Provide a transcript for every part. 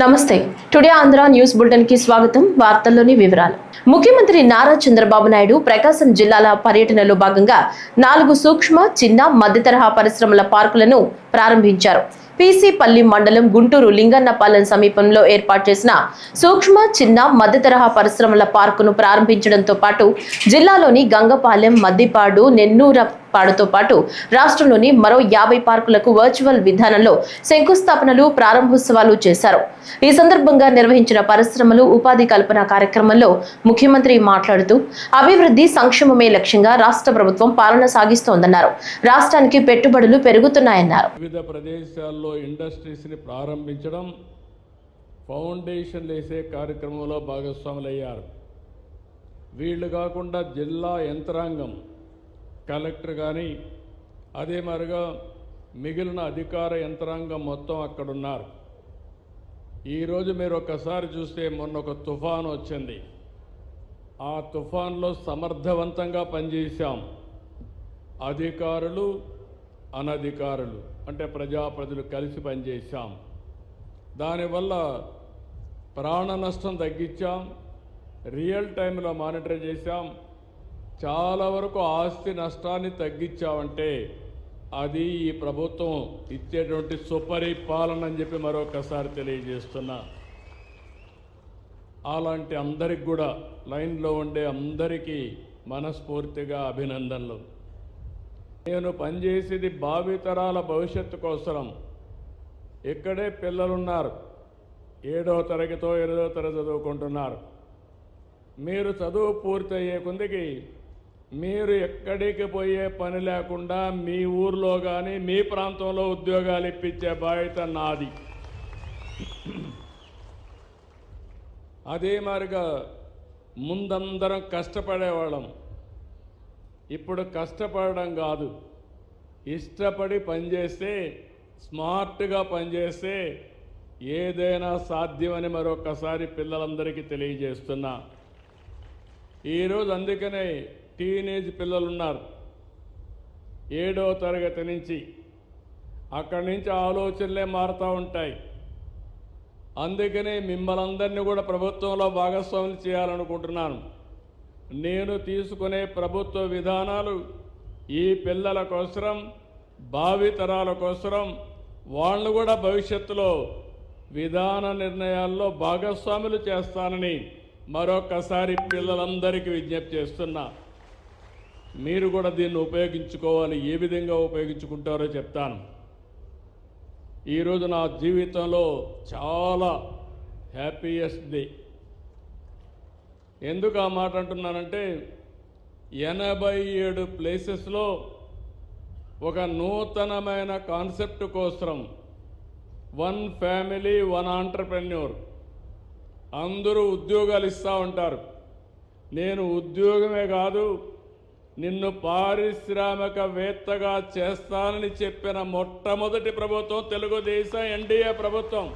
నమస్తే today Andhra news bulletin కి స్వాగతం. వార్తల్లోని వివరాలు. ముఖ్యమంత్రి నారా చంద్రబాబు నాయుడు ప్రకాశం జిల్లాల పర్యటనలో భాగంగా 4 సూక్ష్మ, చిన్న, మధ్య తరహా పరిశ్రమల పార్కులను ప్రారంభించారు. పీసీపల్లి మండలం గుంటూరు లింగన్నపాలెం సమీపంలో ఏర్పాటు చేసిన సూక్ష్మ, చిన్న, మధ్య తరహా పరిశ్రమల పార్కును ప్రారంభించడంతో పాటు జిల్లాలోని గంగపాలెం, మద్దిపాడు, నెన్నూరపాడుతో పాటు రాష్ట్రంలోని మరో 50 పార్కులకు వర్చువల్ విధానంలో శంకుస్థాపనలు, ప్రారంభోత్సవాలు చేశారు. ఈ సందర్భంగా నిర్వహించిన పరిశ్రమలు, ఉపాధి కల్పన కార్యక్రమంలో ముఖ్యమంత్రి మాట్లాడుతూ అభివృద్ధి, సంక్షేమమే లక్ష్యంగా రాష్ట్ర ప్రభుత్వం పాలన సాగిస్తోందన్నారు. రాష్ట్రానికి పెట్టుబడులు పెరుగుతున్నాయన్నారు. వివిధ ప్రదేశాల్లో ఇండస్ట్రీస్ ని ప్రారంభించడం, ఫౌండేషన్ వేసే కార్యక్రమంలో భాగస్వాములయ్యారు. వీళ్ళు కాకుండా జిల్లా యంత్రాంగం, కలెక్టర్ కానీ అదే మరిగా మిగిలిన అధికార యంత్రాంగం మొత్తం అక్కడున్నారు. ఈరోజు మీరు ఒక్కసారి చూస్తే మొన్న ఒక తుఫాను వచ్చింది. ఆ తుఫాన్లో సమర్థవంతంగా పనిచేశాం. అధికారులు, అనధికారులు అంటే ప్రజాప్రతినిధులు కలిసి పనిచేశాం. దానివల్ల ప్రాణ నష్టం తగ్గించాం, రియల్ టైంలో మానిటర్ చేశాం, చాలా వరకు ఆస్తి నష్టాన్ని తగ్గించామంటే అది ఈ ప్రభుత్వం ఇచ్చేటువంటి సుపరిపాలన అని చెప్పి మరొకసారి తెలియజేస్తున్నా. అలాంటి అందరికి కూడా లైన్లో ఉండే అందరికీ మనస్ఫూర్తిగా అభినందనలు. నేను పనిచేసేది భావితరాల భవిష్యత్తు కోసం. ఇక్కడే పిల్లలున్నారు, 7వ తరగతో 8వ తరగతి చదువుకుంటున్నారు. మీరు చదువు పూర్తయ్యే కొందికి మీరు ఎక్కడికి పోయే పని లేకుండా మీ ఊర్లో కానీ మీ ప్రాంతంలో ఉద్యోగాలు ఇప్పించే బాధ్యత నాది. అదే మాదిరిగా ముందందరం కష్టపడేవాళ్ళం. ఇప్పుడు కష్టపడడం కాదు, ఇష్టపడి పనిచేస్తే, స్మార్ట్గా పనిచేస్తే ఏదైనా సాధ్యమని మరొకసారి పిల్లలందరికీ తెలియజేస్తున్నా. ఈరోజు అందుకనే టీనేజ్ పిల్లలు ఉన్నారు, 7వ తరగతి నుంచి. అక్కడి నుంచి ఆలోచనలే మారుతూ ఉంటాయి. అందుకనే మిమ్మల్ని అందరినీ కూడా ప్రభుత్వంలో భాగస్వాములు చేయాలనుకుంటున్నాను. నేను తీసుకునే ప్రభుత్వ విధానాలు ఈ పిల్లల కోసం, భావితరాల కోసం, వాళ్ళు కూడా భవిష్యత్తులో విధాన నిర్ణయాల్లో భాగస్వాములు చేస్తానని మరొకసారి పిల్లలందరికీ విజ్ఞప్తి చేస్తున్నా. మీరు కూడా దీన్ని ఉపయోగించుకోవాలి. ఏ విధంగా ఉపయోగించుకుంటారో చెప్తాను. ఈరోజు నా జీవితంలో చాలా హ్యాపీయెస్ట్ డే. ఎందుకు ఆ మాట అంటున్నానంటే 87 ప్లేసెస్లో ఒక నూతనమైన కాన్సెప్ట్ కోసం, 1 ఫ్యామిలీ 1 ఆంటర్ప్రెన్యూర్, అందరూ ఉద్యోగాలు ఇస్తూ ఉంటారు. నేను ఉద్యోగమే కాదు, నిన్ను పారిశ్రామికవేత్తగా చేస్తానని చెప్పిన మొట్టమొదటి ప్రభుత్వం తెలుగుదేశం ఎన్డీఏ ప్రభుత్వం.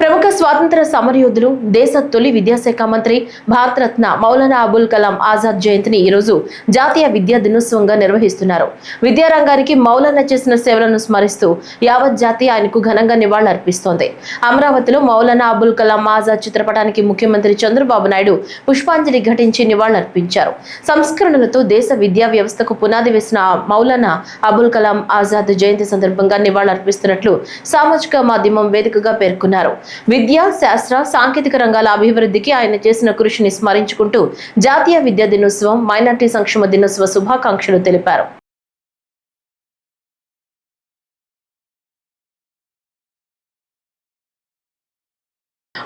ప్రముఖ స్వాతంత్ర సమరయోధులు, దేశ తొలి విద్యాశాఖ మంత్రి, భారతరత్న మౌలానా అబుల్ కలాం ఆజాద్ జయంతిని ఈరోజు జాతీయ విద్యా దినోత్సవంగా నిర్వహిస్తున్నారు. విద్యారంగానికి మౌలానా చేసిన సేవలను స్మరిస్తూ యావత్ జాతి ఆయనకు ఘనంగా నివాళులర్పిస్తోంది. అమరావతిలో మౌలానా అబుల్ కలాం ఆజాద్ చిత్రపటానికి ముఖ్యమంత్రి చంద్రబాబు నాయుడు పుష్పాంజలి ఘటించి నివాళులర్పించారు. సంస్కరణలతో దేశ విద్యా వ్యవస్థకు పునాది వేసిన మౌలానా అబుల్ కలాం ఆజాద్ జయంతి సందర్భంగా నివాళులర్పిస్తున్నట్లు సామాజిక మాధ్యమం వేదికగా పేర్కొన్నారు. విద్య, శాస్త్ర, సాంకేతిక రంగాల అభివృద్ధికి ఆయన చేసిన కృషిని స్మరించుకుంటూ జాతీయ విద్యా దినోత్సవం, మైనార్టీ సంక్షేమ దినోత్సవ శుభాకాంక్షలు తెలిపారు.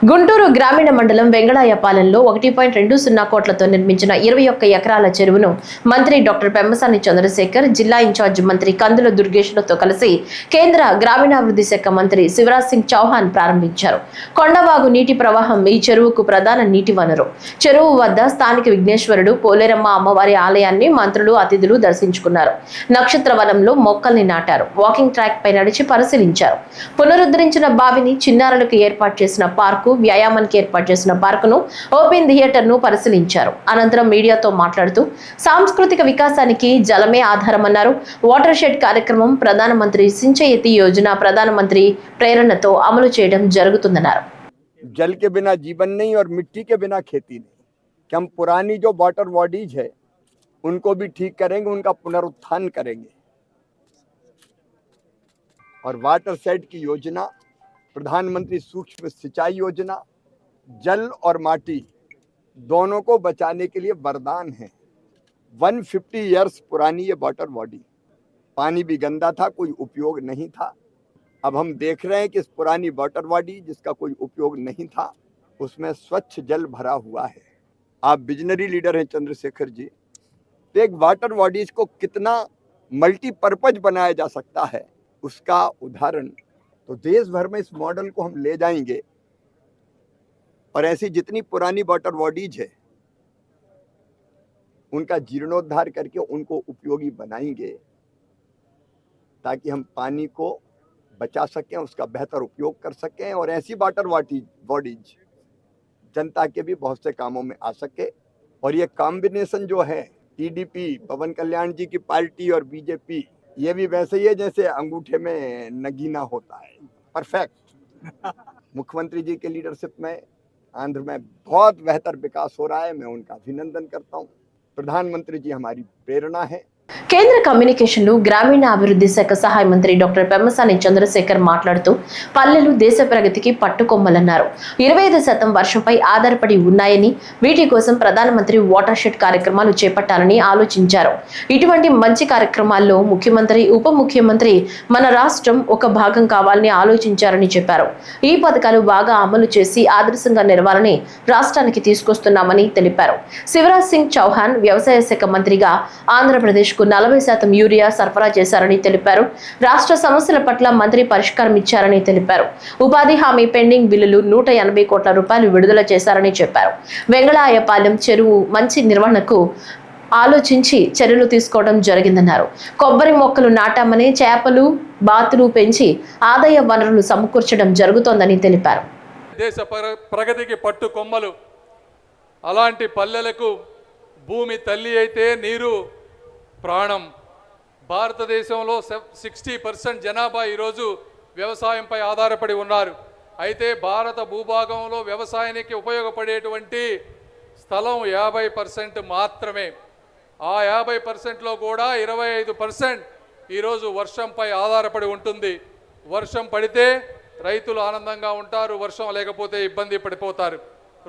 గుంటూరు గ్రామీణ మండలం వెంగళాయపాలెంలో 1.20 కోట్లతో నిర్మించిన 21 ఎకరాల చెరువును మంత్రి డాక్టర్ పెమ్మసాని చంద్రశేఖర్, జిల్లా ఇన్ఛార్జ్ మంత్రి కందుల దుర్గేష్లతో కలిసి కేంద్ర గ్రామీణాభివృద్ధి శాఖ మంత్రి శివరాజ్ సింగ్ చౌహాన్ ప్రారంభించారు. కొండవాగు నీటి ప్రవాహం ఈ చెరువుకు ప్రధాన నీటి వనరు. చెరువు వద్ద స్థానిక విఘ్నేశ్వరుడు, పోలేరమ్మ అమ్మవారి ఆలయాన్ని మంత్రులు, అతిథులు దర్శించుకున్నారు. నక్షత్రవనంలో మొక్కల్ని నాటారు. వాకింగ్ ట్రాక్ పై నడిచి పరిశీలించారు. పునరుద్ధరించిన బావిని చిన్నారులకు ఏర్పాటు చేసిన పార్క్ పార్కు, వ్యాయామానికి ఏర్పాటు చేసిన పార్కును, ఓపెన్ థియేటర్ ను పరిశీలించారు. అనంతరం మీడియాతో మాట్లాడుతూ సాంస్కృతిక వికాసానికి జలమే ఆధారమన్నారు. వాటర్ షెడ్ కార్యక్రమం ప్రధానమంత్రి సించయతి యోజన ప్రధానమంత్రి ప్రేరణతో అమలు చేయడం జరుగుతుందన్నారు. जल के बिना जीवन नहीं और मिट्टी के बिना खेती नहीं, कि हम पुरानी जो वाटर बॉडीज है उनको भी ठीक करेंगे, उनका पुनरुत्थान करेंगे। और वाटर शेड की योजना, प्रधानमंत्री सूक्ष्म सिंचाई योजना, जल और माटी दोनों को बचाने के लिए वरदान है। 150 इयर्स पुरानी ये वाटर बॉडी, पानी भी गंदा था, कोई उपयोग नहीं था। अब हम देख रहे हैं कि इस पुरानी वाटर बॉडी जिसका कोई उपयोग नहीं था उसमें स्वच्छ जल भरा हुआ है। आप विजनरी लीडर हैं चंद्रशेखर जी, तो एक वाटर बॉडीज को कितना मल्टीपर्पज बनाया जा सकता है उसका उदाहरण तो देश भर में इस मॉडल को हम ले जाएंगे और ऐसी जितनी पुरानी वाटर बॉडीज है उनका जीर्णोद्धार करके उनको उपयोगी बनाएंगे ताकि हम पानी को बचा सकें, उसका बेहतर उपयोग कर सकें और ऐसी वाटर बॉडीज जनता के भी बहुत से कामों में आ सके। और ये कॉम्बिनेशन जो है टीडीपी, पवन कल्याण जी की पार्टी और बीजेपी, ये भी वैसे ही है जैसे अंगूठे में नगीना होता है, परफेक्ट। मुख्यमंत्री जी के लीडरशिप में आंध्र में बहुत बेहतर विकास हो रहा है, मैं उनका अभिनंदन करता हूँ। प्रधानमंत्री जी हमारी प्रेरणा है। కేంద్ర కమ్యూనికేషన్లు, గ్రామీణ అభివృద్ధి శాఖ సహాయ మంత్రి డాక్టర్ పెమ్మసాని చంద్రశేఖర్ మాట్లాడుతూ పల్లెలు దేశ ప్రగతికి పట్టుకొమ్మలన్నారు. 25% వర్షంపై ఆధారపడి ఉన్నాయని, వీటి కోసం ప్రధానమంత్రి వాటర్ షెడ్ కార్యక్రమాలు చేపట్టాలని ఆలోచించారు. ఇటువంటి మంచి కార్యక్రమాల్లో ముఖ్యమంత్రి, ఉప ముఖ్యమంత్రి మన రాష్ట్రం ఒక భాగం కావాలని ఆలోచించారని చెప్పారు. ఈ పథకాలు బాగా అమలు చేసి ఆదర్శంగా నిలవాలని రాష్ట్రానికి తీసుకొస్తున్నామని తెలిపారు. శివరాజ్ సింగ్ చౌహాన్ వ్యవసాయ శాఖ మంత్రిగా ఆంధ్రప్రదేశ్ 40% యూరియా సరఫరా చేశారని తెలిపారు. రాష్ట్ర సమస్యల పట్ల మంత్రి పరిష్కారం ఇచ్చారని తెలిపారు. ఉపాధి హామీ పెండింగ్ బిల్లులు 180 కోట్ల రూపాయలు విడుదల చేశారని చెప్పారు. వెంగళాయపాలెం చెరువు మంచి నిర్వహణకు ఆలోచించి చర్యలు తీసుకోవడం జరిగిందన్నారు. కొబ్బరి మొక్కలు నాటామని, చేపలు, బాతులు పెంచి ఆదాయ వనరులు సమకూర్చడం జరుగుతోందని తెలిపారు. దేశ ప్రగతికి పట్టు కొమ్మలు, అలాంటి పల్లెలకు భూమి తల్లి అయితే నీరు ప్రాణం. భారతదేశంలో 60% జనాభా ఈరోజు వ్యవసాయంపై ఆధారపడి ఉన్నారు. అయితే భారత భూభాగంలో వ్యవసాయానికి ఉపయోగపడేటువంటి స్థలం 50% మాత్రమే. ఆ 50%లో కూడా 25% ఈరోజు వర్షంపై ఆధారపడి ఉంటుంది. వర్షం పడితే రైతులు ఆనందంగా ఉంటారు, వర్షం లేకపోతే ఇబ్బంది పడిపోతారు.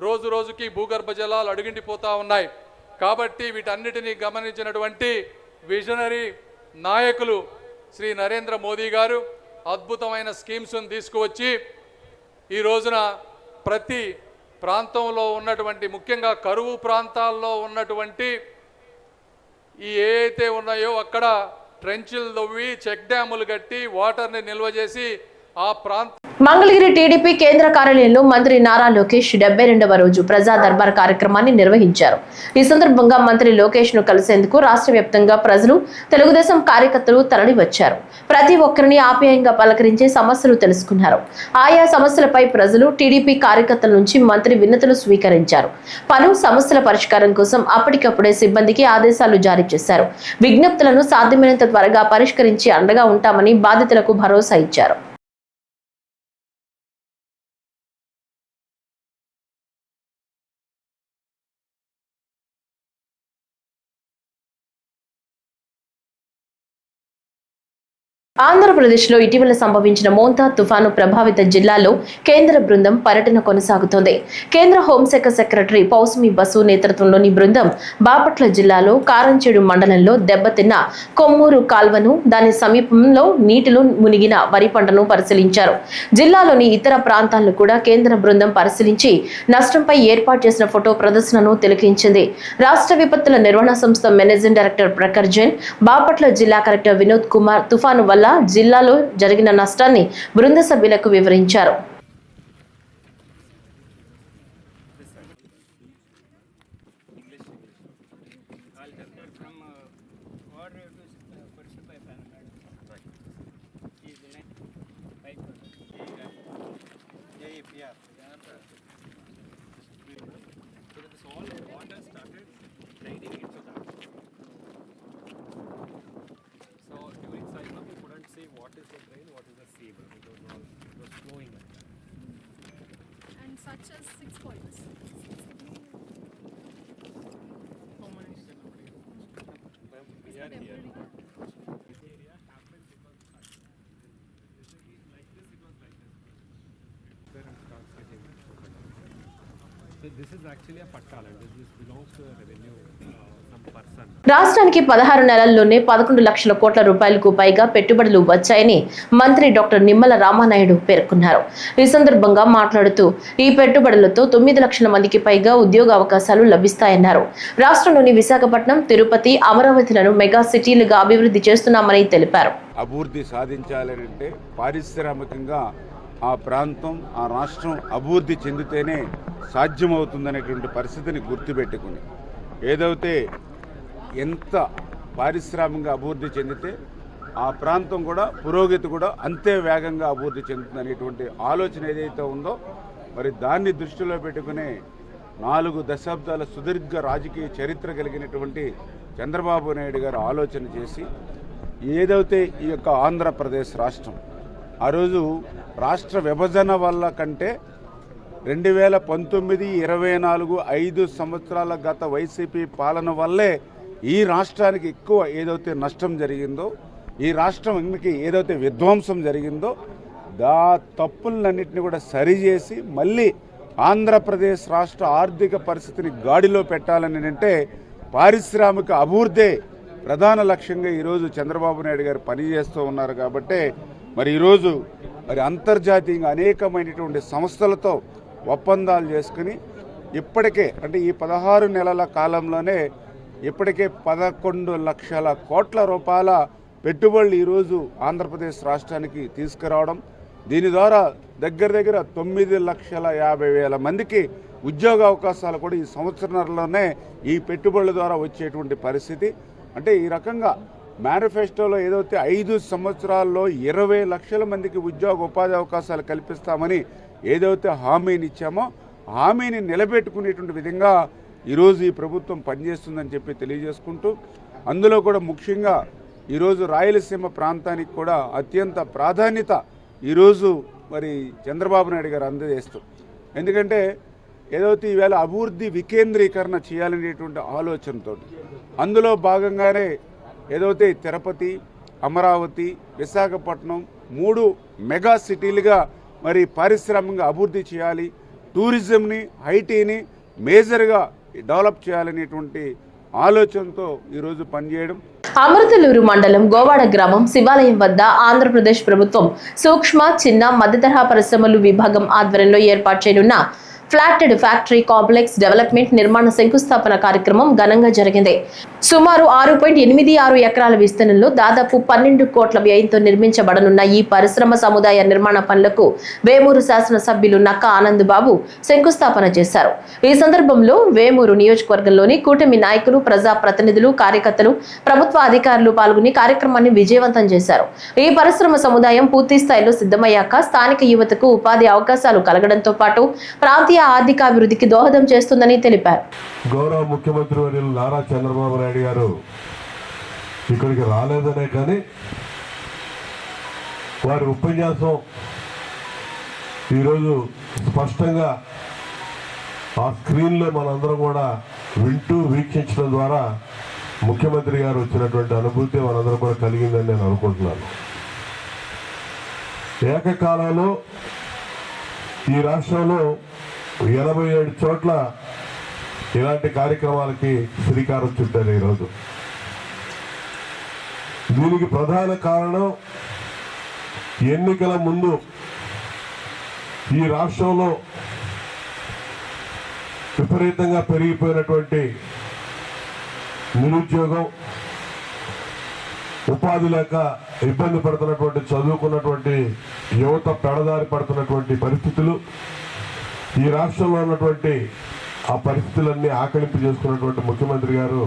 రోజు రోజుకి భూగర్భ జలాలు అడుగిండిపోతూ ఉన్నాయి. కాబట్టి వీటన్నిటినీ గమనించినటువంటి విజనరీ నాయకులు శ్రీ నరేంద్ర మోదీ గారు అద్భుతమైన స్కీమ్స్ను తీసుకువచ్చి ఈ రోజున ప్రతి ప్రాంతంలో ఉన్నటువంటి, ముఖ్యంగా కరువు ప్రాంతాల్లో ఉన్నటువంటి ఏవైతే ఉన్నాయో అక్కడ ట్రెంచ్లు తవ్వి, చెక్ డ్యాములు కట్టి వాటర్ని నిల్వ చేసి ఆ ప్రాంత మంగళగిరి టీడీపీ కేంద్ర కార్యాలయంలో మంత్రి నారా లోకేష్ 72వ రోజు ప్రజా దర్బార్ కార్యక్రమాన్ని నిర్వహించారు. ఈ సందర్భంగా మంత్రి లోకేష్ ను కలిసేందుకు రాష్ట్ర వ్యాప్తంగా ప్రజలు, తెలుగుదేశం కార్యకర్తలు తరలి వచ్చారు. ప్రతి ఒక్కరిని ఆప్యాయంగా పలకరించి సమస్యలు తెలుసుకున్నారు. ఆయా సమస్యలపై ప్రజలు, టీడీపీ కార్యకర్తల నుంచి మంత్రి వినతులు స్వీకరించారు. పలు సమస్యల పరిష్కారం కోసం అప్పటికప్పుడే సిబ్బందికి ఆదేశాలు జారీ చేశారు. విజ్ఞప్తులను సాధ్యమైనంత త్వరగా పరిష్కరించి అండగా ఉంటామని బాధితులకు భరోసా ఇచ్చారు. ఆంధ్రప్రదేశ్లో ఇటీవల సంభవించిన మోంతా తుఫాను ప్రభావిత జిల్లాలో కేంద్ర బృందం పర్యటన కొనసాగుతోంది. కేంద్ర హోంశాఖ సెక్రటరీ పౌస్మి బసు నేతృత్వంలోని బృందం బాపట్ల జిల్లాలో కారంచేడు మండలంలో దెబ్బతిన్న కొమ్మూరు కాల్వను, దాని సమీపంలో నీటిలో మునిగిన వరి పంటను పరిశీలించారు. జిల్లాలోని ఇతర ప్రాంతాలను కూడా కేంద్ర బృందం పరిశీలించి నష్టంపై ఏర్పాటు చేసిన ఫోటో ప్రదర్శనను తిలకించింది. రాష్ట్ర విపత్తుల నిర్వహణ సంస్థ మేనేజింగ్ డైరెక్టర్ ప్రఖర్ జైన్, బాపట్ల జిల్లా కలెక్టర్ వినోద్ కుమార్ తుఫాను వల్ల జిల్లాలో జరిగిన నష్టాన్ని బృంద సభ్యులకు వివరించారు. So during cyclone we couldn't see what is the drain, what is the sewer, because all it was flowing like that. And such as 6 points. How many? Is the temporary? This area happened because usually like this, it was like this. There and starts getting. So this is actually a patta land. This belongs to a revenue, some person. రాష్ట్రానికి 16 నెలల్లోనే 11 లక్షల కోట్ల రూపాయలకు పైగా పెట్టుబడులు వచ్చాయని మంత్రి doctor Nimmala Ramanaidu పేర్కొన్నారు. ఈ సందర్భంగా మాట్లాడుతూ ఈ పెట్టుబడులతో 9 లక్షల మందికి పైగా ఉద్యోగ అవకాశాలు లభిస్తాయన్నారు. రాష్ట్రంలోని విశాఖపట్నం, తిరుపతి, అమరావతిలను మెగా సిటీలుగా అభివృద్ధి చేస్తున్నామని తెలిపారు. అభివృద్ధి సాధించాలంటే పారిశ్రామికంగా ఆ ప్రాంతం, ఆ రాష్ట్రం అభివృద్ధి చెందితేనే సాధ్యమవుతుందనేటువంటి పరిస్థితిని గుర్తుపెట్టుకుని ఏదైతే ఎంత పారిశ్రామికంగా అభివృద్ధి చెందితే ఆ ప్రాంతం కూడా పురోగతి కూడా అంతే వేగంగా అభివృద్ధి చెందుతుందనేటువంటి ఆలోచన ఏదైతే ఉందో మరి దాన్ని దృష్టిలో పెట్టుకునే 4 దశాబ్దాల సుదీర్ఘ రాజకీయ చరిత్ర కలిగినటువంటి చంద్రబాబు నాయుడు గారు ఆలోచన చేసి ఏదైతే ఈ యొక్క ఆంధ్రప్రదేశ్ రాష్ట్రం ఆ రోజు రాష్ట్ర విభజన వల్ల కంటే 2019, 24, 5 సంవత్సరాల గత వైసీపీ పాలన వల్లే ఈ రాష్ట్రానికి ఎక్కువ ఏదైతే నష్టం జరిగిందో, ఈ రాష్ట్రంకి ఏదైతే విధ్వంసం జరిగిందో తప్పులన్నింటినీ కూడా సరిచేసి మళ్ళీ ఆంధ్రప్రదేశ్ రాష్ట్ర ఆర్థిక పరిస్థితిని గాడిలో పెట్టాలని అంటే పారిశ్రామిక అభివృద్ధే ప్రధాన లక్ష్యంగా ఈరోజు చంద్రబాబు నాయుడు గారు పనిచేస్తూ ఉన్నారు. కాబట్టి మరి ఈరోజు మరి అంతర్జాతీయంగా అనేకమైనటువంటి సంస్థలతో ఒప్పందాలు చేసుకుని ఇప్పటికే అంటే ఈ 16 నెలల కాలంలోనే ఇప్పటికే 11 లక్షల కోట్ల రూపాయల పెట్టుబడులు ఈరోజు ఆంధ్రప్రదేశ్ రాష్ట్రానికి తీసుకురావడం, దీని ద్వారా దగ్గర 9,50,000 మందికి ఉద్యోగ అవకాశాలు కూడా ఈ సంవత్సరంలోనే ఈ పెట్టుబడుల ద్వారా వచ్చేటువంటి పరిస్థితి. అంటే ఈ రకంగా మేనిఫెస్టోలో ఏదైతే 5 సంవత్సరాల్లో 20 లక్షల మందికి ఉద్యోగ ఉపాధి అవకాశాలు కల్పిస్తామని ఏదైతే హామీని ఇచ్చామో హామీని నిలబెట్టుకునేటువంటి విధంగా ఈరోజు ఈ ప్రభుత్వం పనిచేస్తుందని చెప్పి తెలియజేసుకుంటూ, అందులో కూడా ముఖ్యంగా ఈరోజు రాయలసీమ ప్రాంతానికి కూడా అత్యంత ప్రాధాన్యత ఈరోజు మరి చంద్రబాబు నాయుడు గారు అందజేస్తూ, ఎందుకంటే ఏదైతే ఈవేళ అభివృద్ధి వికేంద్రీకరణ చేయాలనేటువంటి ఆలోచనతో అందులో భాగంగానే ఏదైతే తిరుపతి, అమరావతి, విశాఖపట్నం 3 మెగా సిటీలుగా మరి పారిశ్రామికంగా అభివృద్ధి చేయాలి, టూరిజంని, ఐటీని మేజర్గా డెవలప్ చేయాలనేటువంటి ఆలోచనతో ఈరోజు పనిచేయడం. అమృతలూరు మండలం గోవాడ గ్రామం శివాలయం వద్ద ఆంధ్రప్రదేశ్ ప్రభుత్వం సూక్ష్మ, చిన్న, మధ్యతరహా పరిశ్రమలు విభాగం ఆధ్వర్యంలో ఏర్పాటు చేయనున్న ఫ్లాటెడ్ ఫ్యాక్టరీ కాంప్లెక్స్ డెవలప్మెంట్ నిర్మాణ శంకుస్థాపన కార్యక్రమం ఘనంగా జరిగింది. సుమారు 6.86 ఎకరాల విస్తీర్ణంలో దాదాపు 12 కోట్ల వ్యయంతో నిర్మించబడనున్న ఈ పరిశ్రమ సముదాయ నిర్మాణ పనులకు వేమూరు శాసనసభ్యులు నక్కా ఆనంద్ బాబు శంకుస్థాపన చేశారు. ఈ సందర్భంలో వేమూరు నియోజకవర్గంలోని కూటమి నాయకులు, ప్రజా ప్రతినిధులు, కార్యకర్తలు, ప్రభుత్వ అధికారులు పాల్గొని కార్యక్రమాన్ని విజయవంతం చేశారు. ఈ పరిశ్రమ సముదాయం పూర్తి స్థాయిలో సిద్ధమయ్యాక స్థానిక యువతకు ఉపాధి అవకాశాలు కలగడంతో పాటు ప్రాంతీయ ఆర్థికాభివృద్ధికి దోహదం చేస్తుందని తెలిపారు. గౌరవ ముఖ్యమంత్రి వర్యులు నారా చంద్రబాబు నాయుడు గారు ఇక్కడికి రాలేదనే కానీ వారి ఉపన్యాసం ఈరోజు స్పష్టంగా ఆ స్క్రీన్లో మనందరం కూడా వింటూ వీక్షించడం ద్వారా ముఖ్యమంత్రి గారు వచ్చినటువంటి అనుభూతి మనందరం కూడా కలిగిందని నేను అనుకుంటున్నాను. ఏకకాలంలో ఈ రాష్ట్రంలో 87 చోట్ల ఇలాంటి కార్యక్రమాలకి శ్రీకారం చుట్టారు ఈరోజు. దీనికి ప్రధాన కారణం ఎన్నికల ముందు ఈ రాష్ట్రంలో విపరీతంగా పెరిగిపోయినటువంటి నిరుద్యోగం, ఉపాధి లేక ఇబ్బంది పడుతున్నటువంటి చదువుకున్నటువంటి యువత పెడదారి పడుతున్నటువంటి పరిస్థితులు, ఈ రాష్ట్రంలో ఉన్నటువంటి ఆ పరిస్థితులన్నీ ఆకలింపు చేసుకున్నటువంటి ముఖ్యమంత్రి గారు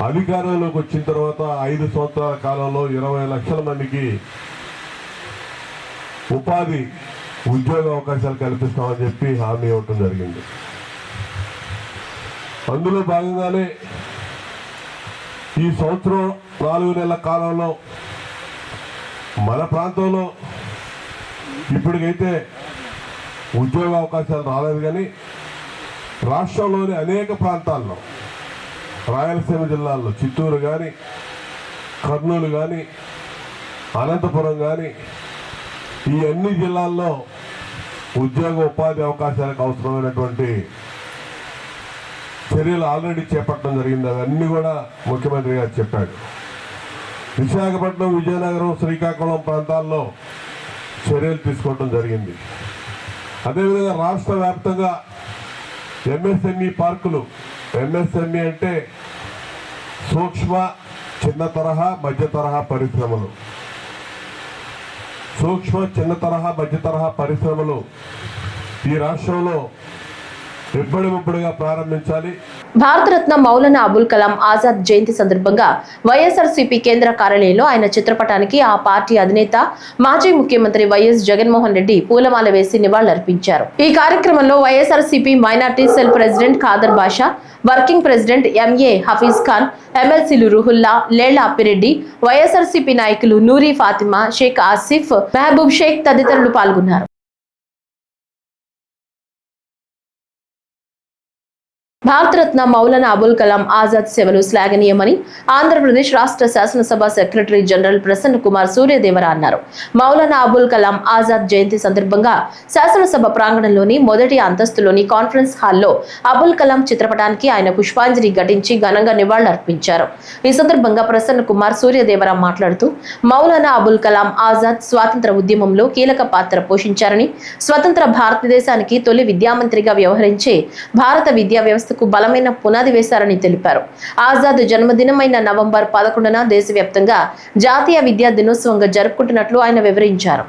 అధికారంలోకి వచ్చిన తర్వాత 5 సంవత్సరాల కాలంలో 20 లక్షల మందికి ఉపాధి ఉద్యోగ అవకాశాలు కల్పిస్తామని చెప్పి హామీ ఇవ్వటం జరిగింది. అందులో భాగంగానే ఈ సంవత్సరం 4 నెలల కాలంలో మన ప్రాంతంలో ఇప్పటికైతే ఉద్యోగ అవకాశాలు రాలేదు, కానీ రాష్ట్రంలోని అనేక ప్రాంతాల్లో రాయలసీమ జిల్లాల్లో చిత్తూరు కానీ, కర్నూలు కానీ, అనంతపురం కానీ ఈ అన్ని జిల్లాల్లో ఉద్యోగ ఉపాధి అవకాశాలకు అవసరమైనటువంటి చర్యలు ఆల్రెడీ చేపట్టడం జరిగింది. అవన్నీ కూడా ముఖ్యమంత్రి గారు చెప్పాడు. విశాఖపట్నం, విజయనగరం, శ్రీకాకుళం ప్రాంతాల్లో చర్యలు తీసుకోవడం జరిగింది. అదేవిధంగా రాష్ట్ర వ్యాప్తంగా ఎంఎస్ఎంఈ పార్కులు, ఎంఎస్ఎంఈ అంటే సూక్ష్మ చిన్న తరహా మధ్య తరహా పరిశ్రమలు, సూక్ష్మ చిన్న తరహా మధ్య తరహా పరిశ్రమలు ఈ రాష్ట్రంలో ఇబ్బడిముబ్బడిగా ప్రారంభించాలి. భారతరత్న మౌలానా అబుల్ కలాం ఆజాద్ జయంతి సందర్భంగా వైఎస్ఆర్సీపీ కేంద్ర కార్యాలయంలో ఆయన చిత్రపటానికి ఆ పార్టీ అధినేత మాజీ ముఖ్యమంత్రి వైఎస్ జగన్మోహన్ రెడ్డి పూలమాల వేసి నివాళులర్పించారు. ఈ కార్యక్రమంలో YSRCP minority cell president Khader Basha, working president MA Hafeez Khan, ఎమ్మెల్సీలు రుహుల్లా, లేళ్ల అప్పిరెడ్డి, వైఎస్ఆర్సీపీ నాయకులు నూరి ఫాతిమా, షేక్ ఆసిఫ్, మహబూబ్ షేక్ తదితరులు పాల్గొన్నారు. భారతరత్న మౌలానా అబుల్ కలాం ఆజాద్ సేవలు శ్లాఘనీయమని ఆంధ్రప్రదేశ్ రాష్ట్ర శాసనసభ సెక్రటరీ జనరల్ ప్రసన్న కుమార్ సూర్యదేవర అన్నారు. మౌలానా అబుల్ కలాం ఆజాద్ జయంతి సందర్భంగా శాసనసభ ప్రాంగణంలోని మొదటి అంతస్తులోని కాన్ఫరెన్స్ హాల్లో అబుల్ కలాం చిత్రపటానికి ఆయన పుష్పాంజలి ఘటించి ఘనంగా నివాళులర్పించారు. ఈ సందర్భంగా ప్రసన్న కుమార్ సూర్యదేవర మాట్లాడుతూ మౌలానా అబుల్ కలాం ఆజాద్ స్వాతంత్ర ఉద్యమంలో కీలక పాత్ర పోషించారని, స్వతంత్ర భారతదేశానికి తొలి విద్యామంత్రిగా వ్యవహరించే భారత విద్యా వ్యవస్థ బలమైన పునాది వేశారని తెలిపారు. ఆజాద్ జన్మదినమైన నవంబర్ 11న దేశవ్యాప్తంగా జాతీయ విద్యా దినోత్సవంగా జరుపుకుంటున్నట్లు ఆయన వివరించారు.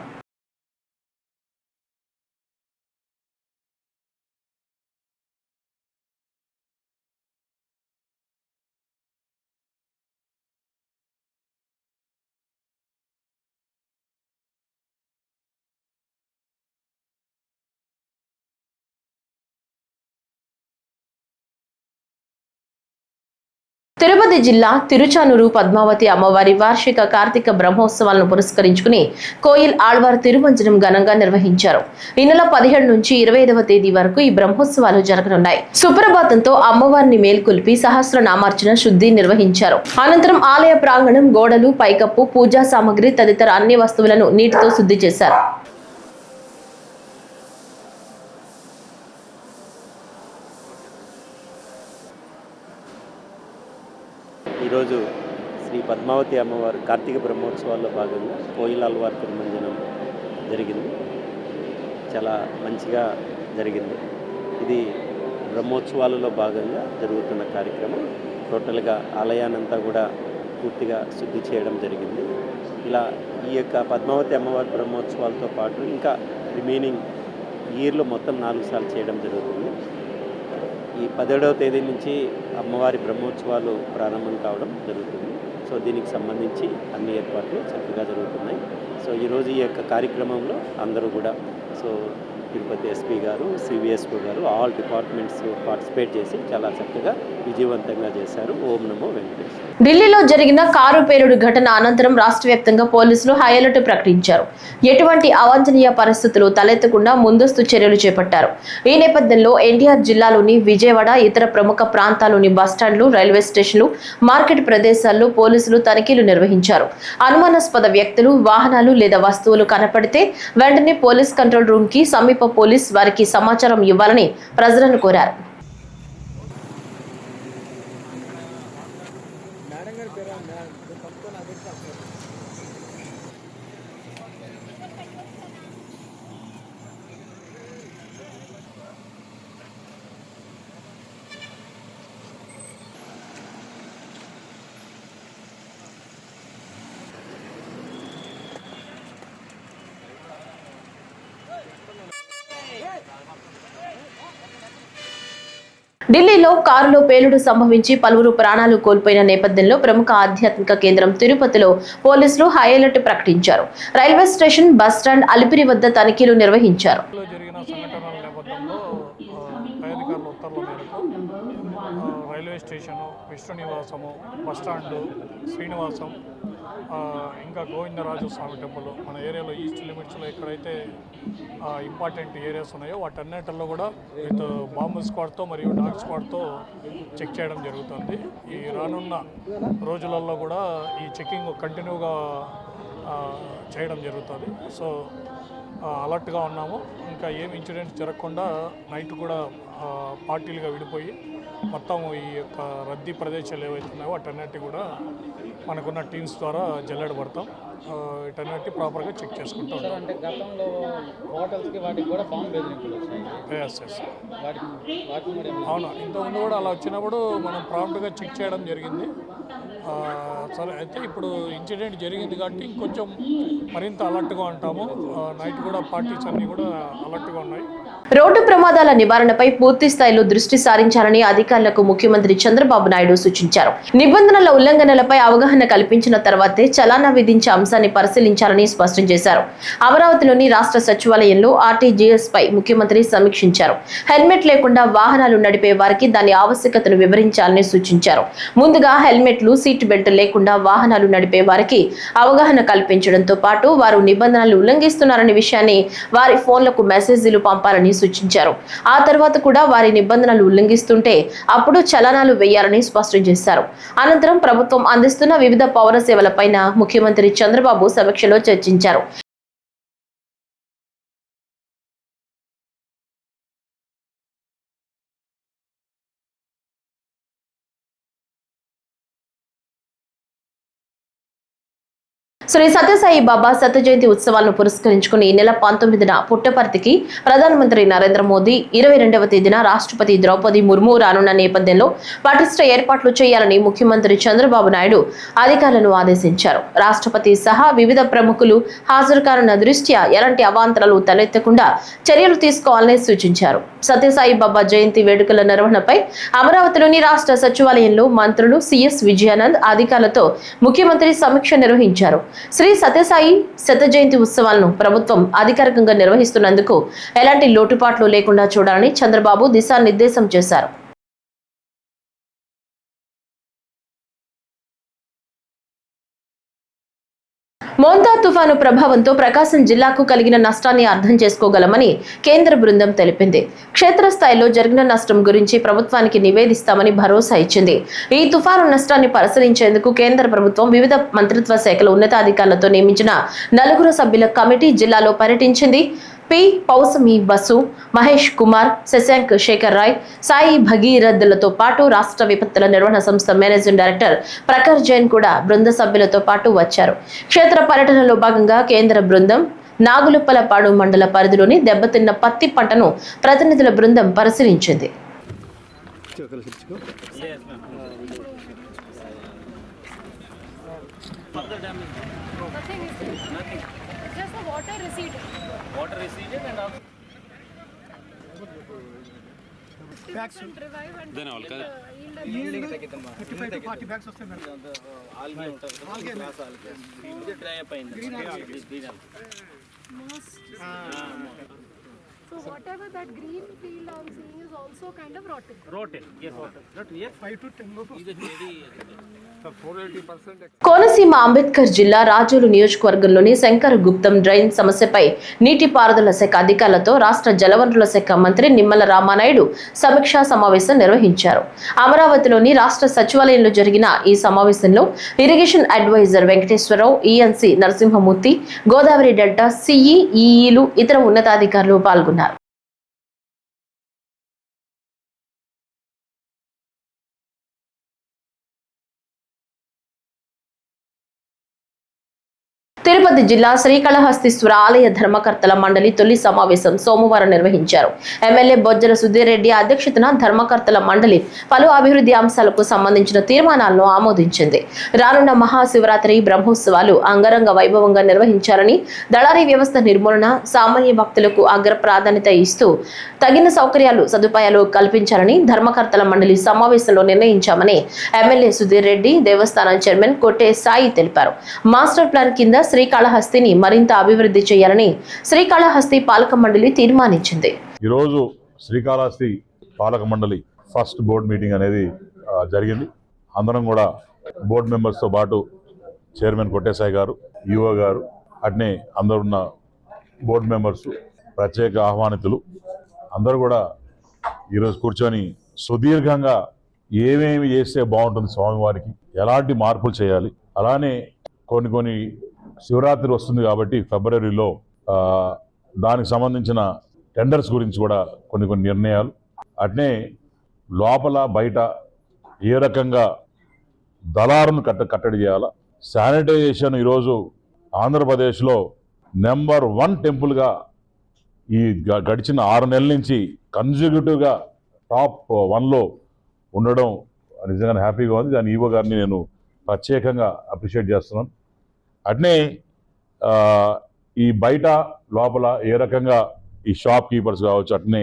తిరుపతి జిల్లా తిరుచానూరు పద్మావతి అమ్మవారి వార్షిక కార్తీక బ్రహ్మోత్సవాలను పురస్కరించుకుని కోయిల్ ఆళ్వార్ తిరుమంజనం ఘనంగా నిర్వహించారు. ఈ నెల 17 నుంచి 25వ తేదీ వరకు ఈ బ్రహ్మోత్సవాలు జరగనున్నాయి. సుప్రభాతంతో అమ్మవారిని మేల్కొల్పి సహస్రనామార్చన శుద్ధి నిర్వహించారు. అనంతరం ఆలయ ప్రాంగణం, గోడలు, పైకప్పు, పూజా సామగ్రి తదితర అన్ని వస్తువులను నీటితో శుద్ధి చేశారు. ఈరోజు శ్రీ పద్మావతి అమ్మవారి కార్తీక బ్రహ్మోత్సవాల్లో భాగంగా కోయిల్ ఆళ్వార్ తిరుమంజనం జరిగింది. చాలా మంచిగా జరిగింది. ఇది బ్రహ్మోత్సవాలలో భాగంగా జరుగుతున్న కార్యక్రమం. టోటల్గా ఆలయానంతా కూడా పూర్తిగా శుద్ధి చేయడం జరిగింది. ఇలా ఈ యొక్క పద్మావతి అమ్మవారి బ్రహ్మోత్సవాలతో పాటు ఇంకా రిమైనింగ్ ఇయర్లో మొత్తం 4 సార్లు చేయడం జరుగుతుంది. ఈ 17వ తేదీ నుంచి అమ్మవారి బ్రహ్మోత్సవాలు ప్రారంభం కావడం జరుగుతుంది. సో దీనికి సంబంధించి అన్ని ఏర్పాట్లు చక్కగా జరుగుతున్నాయి. సో ఈరోజు ఈ యొక్క కార్యక్రమంలో అందరూ కూడా తిరుపతి ఎస్పీ గారు, సివిఎస్పీ గారు, ఆల్ డిపార్ట్మెంట్స్ పార్టిసిపేట్ చేసి చాలా చక్కగా విజయవంతంగా చేశారు. ఓం నమో వెంకటేశ్వర. ఢిల్లీలో జరిగిన కారు పేలుడు ఘటన అనంతరం రాష్ట్ర వ్యాప్తంగా పోలీసులు హై అలర్ట్ ప్రకటించారు. ఎటువంటి అవాంఛనీయ పరిస్థితులు తలెత్తకుండా ముందస్తు చర్యలు చేపట్టారు. ఈ నేపథ్యంలో ఎన్టీఆర్ జిల్లాలోని విజయవాడ, ఇతర ప్రముఖ ప్రాంతాల్లోని బస్టాండ్లు, రైల్వే స్టేషన్లు, మార్కెట్ ప్రదేశాల్లో పోలీసులు తనిఖీలు నిర్వహించారు. అనుమానాస్పద వ్యక్తులు, వాహనాలు లేదా వస్తువులు కనపడితే వెంటనే పోలీస్ కంట్రోల్ రూమ్ కి సమీప పోలీస్ వారికి సమాచారం ఇవ్వాలని ప్రజలను కోరారు. ఢిల్లీలో కారులో పేలుడు సంభవించి పలువురు ప్రాణాలు కోల్పోయిన నేపథ్యంలో ప్రముఖ ఆధ్యాత్మిక కేంద్రం తిరుపతిలో పోలీసులు హై అలర్ట్ ప్రకటించారు. రైల్వే స్టేషన్, బస్టాండ్, అలిపిరి వద్ద తనిఖీలు నిర్వహించారు. జరిగిన సంఘటనల నేపథ్యంలో పై అధికారుల ఉత్తర్వుల మేరకు రైల్వే స్టేషను, విష్ణు నివాసము, బస్టాండు, శ్రీనివాసం, ఇంకా గోవిందరాజు స్వామి టెంపుల్ మన ఏరియాలో ఈస్ట్ లిమిట్స్లో ఎక్కడైతే ఇంపార్టెంట్ ఏరియాస్ ఉన్నాయో వాటన్నిటిలో కూడా విత్ బాంబు స్క్వాడ్తో మరియు డాగ్ స్క్వాడ్తో చెక్ చేయడం జరుగుతుంది. ఈ రానున్న రోజులలో కూడా ఈ చెకింగ్ కంటిన్యూగా చేయడం జరుగుతుంది. సో అలర్ట్గా ఉన్నాము. ఇంకా ఏం ఇన్సిడెంట్స్ జరగకుండా నైట్ కూడా పార్టీలుగా విడిపోయి మొత్తం ఈ యొక్క రద్దీ ప్రదేశాలు ఏవైతే ఉన్నాయో వాటన్నిటి కూడా మనకున్న టీమ్స్ ద్వారా జల్లెడబడతాం. వీటన్నిటి ప్రాపర్గా చెక్ చేసుకుంటూ ఉంటాం. అంటే గతంలో హోటల్స్కి వాటికి కూడా బాంబు బెదిరింపులు వచ్చాయి. ఎస్ అవును, ఇంతకుముందు కూడా అలా వచ్చినప్పుడు మనం ప్రాంప్ట్గా చెక్ చేయడం జరిగింది. సరే, అయితే ఇప్పుడు ఇన్సిడెంట్ జరిగింది కాబట్టి ఇంకొంచెం మరింత అలర్ట్గా ఉంటాము. నైట్ కూడా పార్టీస్ అన్నీ కూడా అలర్ట్గా ఉన్నాయి. రోడ్డు ప్రమాదాల నివారణపై పూర్తి స్థాయిలో దృష్టి సారించాలని అధికారులకు ముఖ్యమంత్రి చంద్రబాబు నాయుడు సూచించారు. నిబంధనల ఉల్లంఘనలపై అవగాహన కల్పించిన తర్వాతే చలానా విధించే అంశాన్ని పరిశీలించాలని స్పష్టం చేశారు. అమరావతిలోని రాష్ట్ర సచివాలయంలో ఆర్టీజీఎస్ పై ముఖ్యమంత్రి సమీక్షించారు. హెల్మెట్ లేకుండా వాహనాలు నడిపే వారికి దాని ఆవశ్యకతను వివరించాలని సూచించారు. ముందుగా హెల్మెట్లు, సీట్ బెల్ట్ లేకుండా వాహనాలు నడిపే వారికి అవగాహన కల్పించడంతో పాటు వారు నిబంధనలు ఉల్లంఘిస్తున్నారనే విషయాన్ని వారి ఫోన్లకు మెసేజీలు పంపాలని సూచించారు. ఆ తర్వాత కూడా వారి నిబంధనలు ఉల్లంఘిస్తుంటే అప్పుడు చలనాలు వేయాలని స్పష్టం చేశారు. అనంతరం ప్రభుత్వం అందిస్తున్న వివిధ పౌర సేవలపైన ముఖ్యమంత్రి చంద్రబాబు సమీక్షలో చర్చించారు. శ్రీ సత్యసాయి బాబా శత జయంతి ఉత్సవాలను పురస్కరించుకుని ఈ నెల 19న పుట్టపర్తికి ప్రధానమంత్రి నరేంద్ర మోదీ, 22వ తేదీన రాష్ట్రపతి ద్రౌపది ముర్ము రానున్న నేపథ్యంలో పటిష్ట ఏర్పాట్లు చేయాలని ముఖ్యమంత్రి చంద్రబాబు నాయుడు అధికారులను ఆదేశించారు. రాష్ట్రపతి సహా వివిధ ప్రముఖులు హాజరు కానున్న దృష్ట్యా ఎలాంటి అవాంతరాలు తలెత్తకుండా చర్యలు తీసుకోవాలని సూచించారు. సత్యసాయి బాబా జయంతి వేడుకల నిర్వహణపై అమరావతిలోని రాష్ట్ర సచివాలయంలో మంత్రులు సిఎస్ విజయానంద్ అధికారులతో ముఖ్యమంత్రి సమీక్ష నిర్వహించారు. శ్రీ సత్యసాయి శత జయంతి ఉత్సవాలను ప్రభుత్వం అధికారికంగా నిర్వహిస్తున్నందుకు ఎలాంటి లోటుపాట్లు లేకుండా చూడాలని చంద్రబాబు దిశానిర్దేశం చేశారు. మోంతా తుఫాను ప్రభావంతో ప్రకాశం జిల్లాకు కలిగిన నష్టాన్ని అర్థం చేసుకోగలమని కేంద్ర బృందం తెలిపింది. క్షేత్రస్థాయిలో జరిగిన నష్టం గురించి ప్రభుత్వానికి నివేదిస్తామని భరోసా ఇచ్చింది. ఈ తుఫాను నష్టాన్ని పరిశీలించేందుకు కేంద్ర ప్రభుత్వం వివిధ మంత్రిత్వ శాఖల ఉన్నతాధికారులతో నియమించిన 4 సభ్యుల కమిటీ జిల్లాలో పర్యటించింది. పి పౌసమి బసు, మహేష్ కుమార్, శశాంక్ శేఖర్ రాయ్, సాయి భగీరథ్లతో పాటు రాష్ట్ర విపత్తుల నిర్వహణ సంస్థ మేనేజింగ్ డైరెక్టర్ ప్రఖర్ జైన్ కూడా బృంద సభ్యులతో పాటు వచ్చారు. క్షేత్ర పర్యటనలో భాగంగా కేంద్ర బృందం నాగులుప్పలపాడు మండల పరిధిలోని దెబ్బతిన్న పత్తి పంటను ప్రతినిధుల బృందం పరిశీలించింది. Water receded and also bags revive and then all yield 35 to 40 bags వస్తాయి మేడం. ఆల్గే ఉంటుంది, గ్లాస్ ఆల్గే ఇది డ్రై అప్ అయింది. so whatever that green field I'm seeing is also kind of rotting. Rotten, yes, rotten. Yes, 5 to 10 lotu. ఇది maybe 480%. Konaseema Ambedkar జిల్లా రాజోలు నియోజకవర్గంలోని Shankar గుప్తం drain సమస్యపై నీటిపారుదల శాఖ అధికారులతో రాష్ట్ర జలవనరుల శాఖ మంత్రి నిమ్మల రామానాయుడు సమీక్షా సమావేశం నిర్వహించారు. అమరావతిలోని రాష్ట్ర సచివాలయంలో జరిగిన ఈ సమావేశంలో irrigation adviser Venkateswararao, ENC Narasimhamurthy, Godavari delta సిఈఈలు, ఇతర ఉన్నతాధికారులు పాల్గొన్నారు. తిరుపతి జిల్లా శ్రీకాళహస్తీశ్వర ఆలయ ధర్మకర్తల మండలి తొలి సమావేశం సోమవారం నిర్వహించారు. ఎమ్మెల్యే బొజ్జల సుధీర్ రెడ్డి అధ్యక్షతన ధర్మకర్తల మండలి పలు అభివృద్ధి అంశాలకు సంబంధించిన తీర్మానాలను ఆమోదించింది. రానున్న మహాశివరాత్రి బ్రహ్మోత్సవాలు అంగరంగ వైభవంగా నిర్వహించాలని, దళారీ వ్యవస్థ నిర్మూలన, సామాన్య భక్తులకు అగ్ర ప్రాధాన్యత ఇస్తూ తగిన సౌకర్యాలు సదుపాయాలు కల్పించాలని ధర్మకర్తల మండలి సమావేశంలో నిర్ణయించామని ఎమ్మెల్యే సుధీర్ రెడ్డి, దేవస్థానం చైర్మన్ కొట్టే సాయి తెలిపారు. మాస్టర్ ప్లాన్ కింద శ్రీకాళహస్తిని మరింత అభివృద్ధి చేయాలని శ్రీకాళహస్తి పాలక మండలి తీర్మానించింది. ఈరోజు శ్రీకాళహస్తి పాలక మండలి ఫస్ట్ బోర్డు మీటింగ్ అనేది జరిగింది. అందరం కూడా బోర్డు మెంబర్స్తో పాటు చైర్మన్ కొట్టేసాయి గారు, ఈఓ గారు, అట్నే అందరున్న బోర్డు మెంబర్స్, ప్రత్యేక ఆహ్వానితులు అందరూ కూడా ఈరోజు కూర్చొని సుదీర్ఘంగా ఏమేమి చేస్తే బాగుంటుంది, స్వామివారికి ఎలాంటి మార్పులు చేయాలి, అలానే కొన్ని శివరాత్రి వస్తుంది కాబట్టి ఫిబ్రవరిలో దానికి సంబంధించిన టెండర్స్ గురించి కూడా కొన్ని నిర్ణయాలు, అట్నే లోపల బయట ఏ రకంగా దళారును కట్టడి చేయాలా, శానిటైజేషన్ ఈరోజు ఆంధ్రప్రదేశ్లో నెంబర్ 1 టెంపుల్గా ఈ గడిచిన 6 నెలల నుంచి కన్సిక్యూటివ్గా టాప్ 1లో ఉండడం నిజంగా హ్యాపీగా ఉంది. దాని ఈవో గారిని నేను ప్రత్యేకంగా అప్రిషియేట్ చేస్తున్నాను. అట్నే ఈ బయట లోపల ఏ రకంగా ఈ షాప్ కీపర్స్ కావచ్చు, అట్నే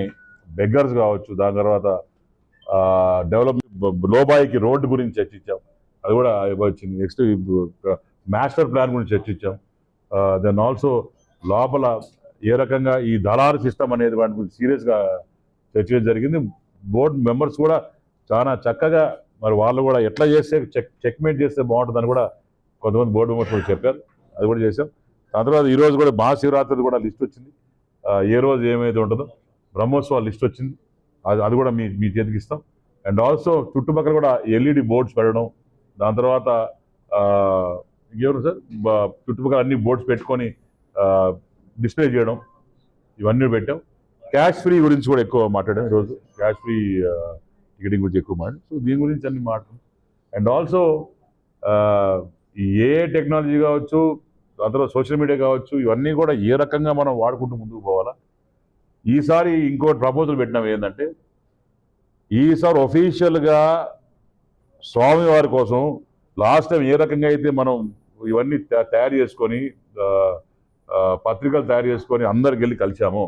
బెగ్గర్స్ కావచ్చు, దాని తర్వాత డెవలప్మెంట్ లోబాయికి రోడ్డు గురించి చర్చించాం, అది కూడా వచ్చింది. నెక్స్ట్ మాస్టర్ ప్లాన్ గురించి చర్చించాం. దెన్ ఆల్సో లోపల ఏ రకంగా ఈ దళారు సిస్టమ్ అనేది వాటి గురించి సీరియస్గా చర్చించడం జరిగింది. బోర్డు మెంబర్స్ కూడా చాలా చక్కగా మరి వాళ్ళు కూడా ఎట్లా చేస్తే చెక్మేట్ చేస్తే బాగుంటుందని కూడా కొంతమంది బోర్డు మెంబర్స్ కూడా చెప్పారు, అది కూడా చేసాం. దాని తర్వాత ఈరోజు కూడా మహాశివరాత్రి కూడా లిస్ట్ వచ్చింది. ఏ రోజు ఏమైతే ఉంటుందో బ్రహ్మోత్సవాల లిస్ట్ వచ్చింది, అది కూడా మీ చేతికి ఇస్తాం. అండ్ ఆల్సో చుట్టుపక్కల కూడా ఎల్ఈడి బోర్డ్స్ పెట్టడం, దాని తర్వాత ఇంకెవరు సార్ చుట్టుపక్కల అన్ని బోర్డ్స్ పెట్టుకొని డిస్ప్లే చేయడం, ఇవన్నీ పెట్టాం. క్యాష్ ఫ్రీ గురించి కూడా ఎక్కువ మాట్లాడాం ఈరోజు, క్యాష్ ఫ్రీ టికెటింగ్ గురించి ఎక్కువ మాట్లాడాం. సో దీని గురించి అన్ని మాట్లాడాం. అండ్ ఆల్సో ఏ టెక్నాలజీ కావచ్చు, దాని తర్వాత సోషల్ మీడియా కావచ్చు, ఇవన్నీ కూడా ఏ రకంగా మనం వాడుకుంటూ ముందుకు పోవాలా. ఈసారి ఇంకోటి ప్రపోజల్ పెట్టినాం ఏంటంటే, ఈసారి ఒఫీషియల్గా స్వామివారి కోసం లాస్ట్ టైం ఏ రకంగా అయితే మనం ఇవన్నీ తయారు చేసుకొని పత్రికలు తయారు చేసుకొని అందరికి వెళ్ళి కలిసాము.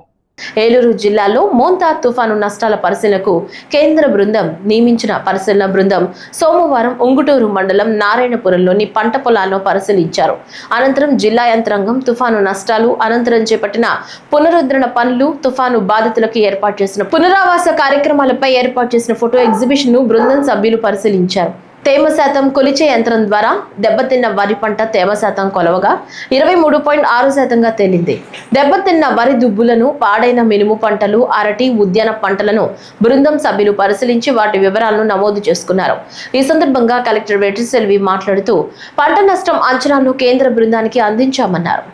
ఏలూరు జిల్లాలో మోంతా తుఫాను నష్టాల పరిశీలనకు కేంద్ర బృందం నియమించిన పరిశీలన బృందం సోమవారం ఉంగుటూరు మండలం నారాయణపురంలోని పంట పొలాలను పరిశీలించారు. అనంతరం జిల్లా యంత్రాంగం తుఫాను నష్టాలు అనంతరం చేపట్టిన పునరుద్ధరణ పనులు, తుఫాను బాధితులకు ఏర్పాటు చేసిన పునరావాస కార్యక్రమాలపై ఏర్పాటు చేసిన ఫోటో ఎగ్జిబిషన్ ను బృందం సభ్యులు పరిశీలించారు. తేమ శాతం కొలిచే యంత్రం ద్వారా దెబ్బతిన్న వరి పంట తేమ శాతం కొలవగా 23.6%గా తేలింది. దెబ్బతిన్న వరి దుబ్బులను, పాడైన మినుము పంటలు, అరటి, ఉద్యాన పంటలను బృందం సభ్యులు పరిశీలించి వాటి వివరాలను నమోదు చేసుకున్నారు. ఈ సందర్భంగా కలెక్టర్ వెట్రిసెల్వి మాట్లాడుతూ పంట నష్టం అంచనాలను కేంద్ర బృందానికి అందించామన్నారు.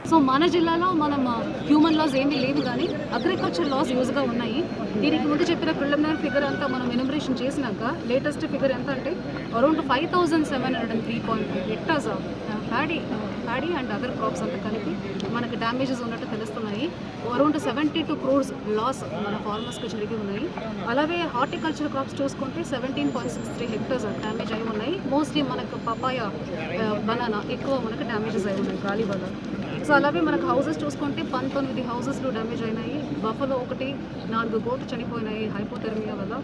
సో మన జిల్లాలో మనం హ్యూమన్ లాస్ ఏమీ లేవు, కానీ అగ్రికల్చర్ లాస్ యూజ్గా ఉన్నాయి. దీనికి ముందు చెప్పిన ప్రిలిమినరీ ఫిగర్ అంతా మనం ఎన్యూమరేషన్ చేసినాక లేటెస్ట్ ఫిగర్ ఎంత అంటే around 5703.5 hectares paddy and other crops అంతా కలిపి మనకి డ్యామేజెస్ ఉన్నట్టు తెలుస్తున్నాయి. అరౌండ్ 72 crores లాస్ మన ఫార్మర్స్కి జరిగి ఉన్నాయి. అలాగే హార్టికల్చర్ క్రాప్స్ చూసుకుంటే 17.63 హెక్టార్స్ డ్యామేజ్ అయి ఉన్నాయి. మోస్ట్లీ మనకు పపాయ, బనానా ఎక్కువ మనకు డ్యామేజెస్ అయి ఉన్నాయి గాలి వల్ల. సో అలాగే మనకు హౌసెస్ చూసుకుంటే 19 హౌసెస్లు డ్యామేజ్ అయినాయి. బఫలో 4 గోట్లు చనిపోయినాయి హైపోథెర్మియా వల్ల.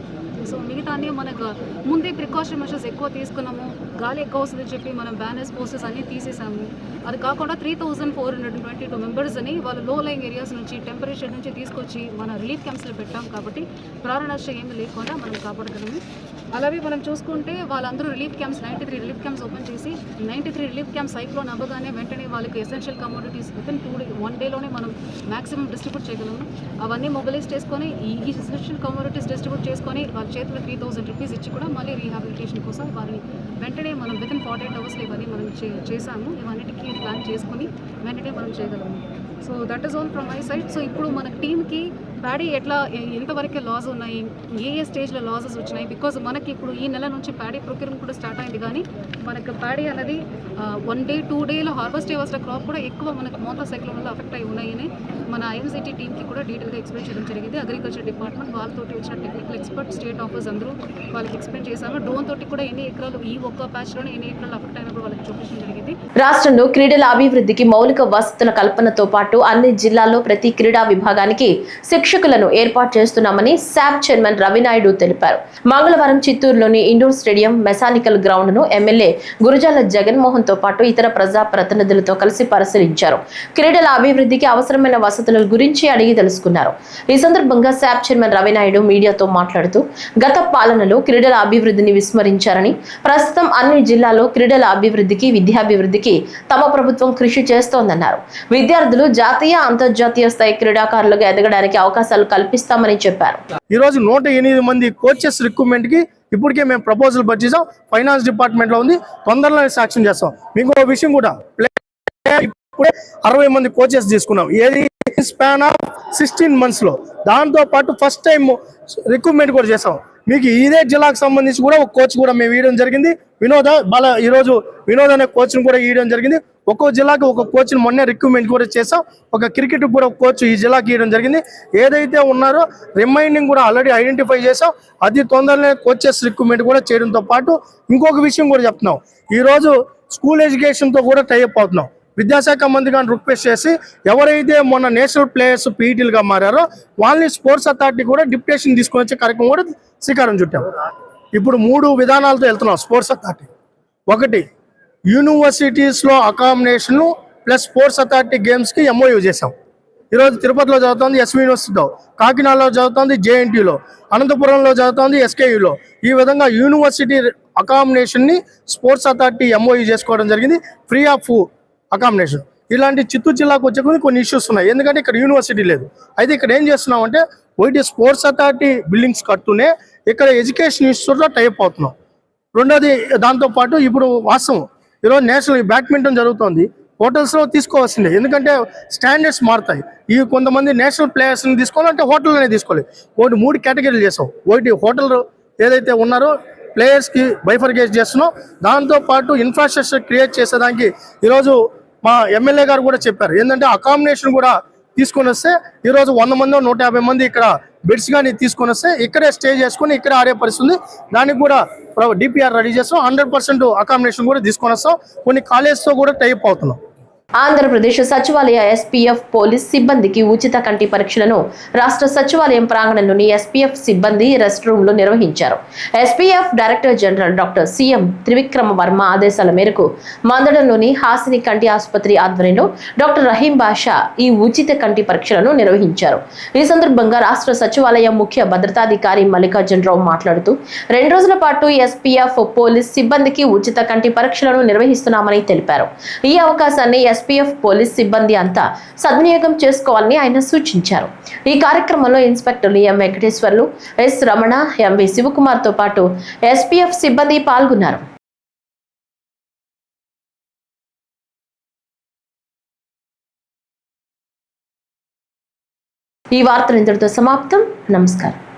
సో మిగతా అన్నీ మనకు ముందే ప్రికాషన్ మెషర్స్ ఎక్కువ తీసుకున్నాము. గాలి ఎక్కువ వస్తుందని చెప్పి మనం బ్యానర్స్, పోస్టర్స్ అన్నీ తీసేసాము. అది కాకుండా 3422 మెంబర్స్ అని వాళ్ళు లో లైంగ్ ఏరియాస్ నుంచి, టెంపరేచర్ నుంచి తీసుకొచ్చి మన రిలీఫ్ క్యాంప్స్లో పెట్టాం. కాబట్టి ప్రాణ నష్టం ఏమీ లేకుండా మనం కాపాడగలము. అలాగే మనం చూసుకుంటే వాళ్ళందరూ relief camps 93 relief camps open చేసి 93 రిలీఫ్ క్యాంప్ సైక్లోన్ అవ్వగానే వెంటనే వాళ్ళకి ఎసెన్షియల్ కమోడిటీస్ వితిన్ 1 డేలోనే మనం మ్యాక్సిమం డిస్ట్రిబ్యూట్ చేయగలము. అవన్నీ మొబిలైజ్ చేసుకొని ఈ ఎసెన్షియల్ కమోడిటీస్ డిస్ట్రిబ్యూట్ చేసుకొని వాళ్ళ చేతిలో 3000 రూపీస్ ఇచ్చి కూడా మళ్ళీ రీహాబిలిటేషన్ కోసం వారిని వెంటనే మనం వితిన్ 48 అవర్స్లో ఇవన్నీ మనం చేసాము. ఇవన్నిటికీ ప్లాన్ చేసుకొని వెంటనే మనం చేయగలము. So that is all from my side. So ఇప్పుడు మన టీమ్కి ప్యాడీ ఎంతవరకు లాస్ ఉన్నాయి, ఏ స్టేజ్లో లాసెస్ వచ్చినాయి. బికాజ్ మనకి ఇప్పుడు ఈ నెల నుంచి ప్యాడీ ప్రొక్యూర్మెంట్ కూడా స్టార్ట్ అయింది, కానీ మనకు ప్యాడీ అనేది 1 day 2 dayలో హార్వెస్ట్ అయ్యవలసిన క్రాప్ కూడా ఎక్కువ మనకు మోంతా సైక్లోన్ వల్ల అఫెక్ట్ అయి ఉన్నాయని మన ఐఎంసిటీ టీమ్కి కూడా డీటెయిల్గా ఎక్స్ప్లెయిన్ చేయడం జరిగింది. అగ్రికల్చర్ డిపార్ట్మెంట్ వాళ్ళతోటి వచ్చిన టెక్నికల్ ఎక్స్పర్ట్, స్టేట్ ఆఫీస్ అందరూ వాళ్ళకి ఎక్స్ప్లెయిన్ చేశాము. డ్రోన్ తోటి కూడా ఎన్ని ఎకరాలు ఈ ఒక్క ప్యాచ్లోనే ఎన్ని ఎకరాలు అఫెక్ట్ అయినప్పుడు వాళ్ళకి చూపించడం జరిగింది. రాష్ట్రంలో క్రీడల అభివృద్ధికి మౌలిక వసతుల కల్పనతో పాటు అన్ని జిల్లాల్లో ప్రతి క్రీడా విభాగానికి శిక్షకులను ఏర్పాటు చేస్తున్నామని శాప్ చైర్మన్ రవినాయుడు తెలిపారు. మంగళవారం చిత్తూరులోని ఇండోర్ స్టేడియం మెకానికల్ గ్రౌండ్ ను ఎమ్మెల్యే గురజాల జగన్మోహన్ తో పాటు ఇతర ప్రజా ప్రతినిధులతో కలిసి పరిశీలించారు. క్రీడల అభివృద్ధికి అవసరమైన వసతుల గురించి అడిగి తెలుసుకున్నారు. ఈ సందర్భంగా శాప్ చైర్మన్ రవినాయుడు మీడియాతో మాట్లాడుతూ గత పాలనలో క్రీడల అభివృద్ధిని విస్మరించారని, ప్రస్తుతం అన్ని జిల్లాల్లో క్రీడల అభివృద్ధికి, విద్యాభివృద్ధికి తమ ప్రభుత్వం కృషి చేస్తోందన్నారు. విద్యార్థులు జాతీయ, అంతర్జాతీయ స్థాయి క్రీడాకారులుగా ఎదగడానికి అవకాశాలు కల్పిస్తామని చెప్పారు. ఈ రోజు 108 మంది కోచెస్ రిక్రూట్మెంట్ కి ఇప్పటికే మేము ప్రపోజల్ పంపించాం. ఫైనాన్స్ డిపార్ట్మెంట్ లో ఉంది, తొందరలో శాంక్షన్ చేస్తాం. మీకు విషయం కూడా ఇప్పుడే 60 మంది కోచెస్ తీసుకున్నాం, ఏది స్పాన్ ఆఫ్ 16 months లో. దాంతో పాటు ఫస్ట్ టైం రిక్రూట్మెంట్ కూడా చేస్తాం. మీకు ఇదే జిల్లాకు సంబంధించి కూడా ఒక కోచ్ కూడా మేము ఇవ్వడం జరిగింది. ఈరోజు వినోద్ అనే కోచ్ను కూడా ఇవ్వడం జరిగింది. ఒక్కో జిల్లాకు ఒక కోచ్ని మొన్నే రిక్రూట్మెంట్ కూడా చేసాం. ఒక క్రికెట్ కూడా ఒక కోచ్ ఈ జిల్లాకి ఇవ్వడం జరిగింది. ఏదైతే ఉన్నారో రిమైండింగ్ కూడా ఆల్రెడీ ఐడెంటిఫై చేసాం. అతి తొందరలో కోచెస్ రిక్రూట్మెంట్ కూడా చేయడంతో పాటు ఇంకొక విషయం కూడా చెప్తున్నాం. ఈరోజు స్కూల్ ఎడ్యుకేషన్తో కూడా టైఅప్ అవుతున్నాం. విద్యాశాఖ మంత్రి గారిని రిక్వెస్ట్ చేసి ఎవరైతే మొన్న నేషనల్ ప్లేయర్స్ పీఈటీలుగా మారారో వాళ్ళని స్పోర్ట్స్ అథారిటీ కూడా డిప్యుటేషన్ తీసుకొని వచ్చే కార్యక్రమం కూడా శ్రీకారం చుట్టాం. ఇప్పుడు 3 విధానాలతో వెళ్తున్నాం స్పోర్ట్స్ అథారిటీ. ఒకటి, యూనివర్సిటీస్లో అకామిడేషన్ ప్లస్ స్పోర్ట్స్ అథారిటీ గేమ్స్కి MOU చేసాం. ఈరోజు తిరుపతిలో చదువుతుంది ఎస్వి యూనివర్సిటీలో, కాకినాడలో చదువుతుంది JNTలో, అనంతపురంలో చదువుతుంది SKUలో. ఈ విధంగా యూనివర్సిటీ అకామిడేషన్ని స్పోర్ట్స్ అథారిటీ MOU చేసుకోవడం జరిగింది, ఫ్రీ ఆఫ్ అకామిడేషన్. ఇలాంటి చిత్తూరు జిల్లాకు వచ్చే కొన్ని ఇష్యూస్ ఉన్నాయి, ఎందుకంటే ఇక్కడ యూనివర్సిటీ లేదు. అయితే ఇక్కడ ఏం చేస్తున్నాం అంటే ఒకటి స్పోర్ట్స్ అథారిటీ బిల్డింగ్స్ కట్టునే ఇక్కడ ఎడ్యుకేషన్ ఇన్స్టిట్యూట్లో టైప్ అవుతున్నాం. రెండోది, దాంతోపాటు ఇప్పుడు వాస్తవం ఈరోజు నేషనల్ బ్యాడ్మింటన్ జరుగుతుంది, హోటల్స్లో తీసుకోవాల్సిందే, ఎందుకంటే స్టాండర్డ్స్ మారుతాయి. ఈ కొంతమంది నేషనల్ ప్లేయర్స్ని తీసుకోవాలంటే హోటల్లోనే తీసుకోవాలి. 3 కేటగిరీలు చేసాం. ఒకటి, హోటల్ ఏదైతే ఉన్నారో ప్లేయర్స్కి బైఫర్కేట్ చేస్తున్నాం. దాంతోపాటు ఇన్ఫ్రాస్ట్రక్చర్ క్రియేట్ చేసేదానికి ఈరోజు మా ఎమ్మెల్యే గారు కూడా చెప్పారు. ఏంటంటే అకామిడేషన్ కూడా తీసుకొని వస్తే ఈరోజు 100 మంది 150 మంది ఇక్కడ బెడ్స్ కానీ తీసుకొని వస్తే ఇక్కడే స్టే చేసుకుని ఇక్కడే ఆడే పరిస్థితుంది. దానికి కూడా DPR రెడీ చేస్తాం. 100% అకామిడేషన్ కూడా తీసుకొని వస్తాం. కొన్ని కాలేజ్తో కూడా టైప్ అవుతున్నాం. ఆంధ్రప్రదేశ్ సచివాలయ SPF పోలీస్ సిబ్బందికి ఉచిత కంటి పరీక్షలను రాష్ట్ర సచివాలయం ప్రాంగణంలోని SPF సిబ్బంది రెస్ట్ రూమ్ లో నిర్వహించారు. SPF director general doctor CM Trivikrama Varma ఆదేశాల మేరకు మందడంలోని హాసిని కంటి ఆసుపత్రి ఆధ్వర్యంలో డాక్టర్ రహీం బాషా ఈ ఉచిత కంటి పరీక్షలను నిర్వహించారు. ఈ సందర్భంగా రాష్ట్ర సచివాలయ ముఖ్య భద్రతాధికారి మల్లికార్జునరావు మాట్లాడుతూ 2 రోజుల పాటు SPF పోలీస్ సిబ్బందికి ఉచిత కంటి పరీక్షలను నిర్వహిస్తున్నామని తెలిపారు. ఈ అవకాశాన్ని SPF పోలీస్ సిబ్బంది అంతా సద్వినియోగం చేసుకోవాలని ఆయన సూచించారు. ఈ కార్యక్రమంలో ఇన్స్పెక్టర్లు M Venkateswarlu, S Ramana, MV Shivakumar తో పాటు SPF సిబ్బంది పాల్గొన్నారు. ఈ వార్తలు ఇంతటితో సమాప్తం. నమస్కారం.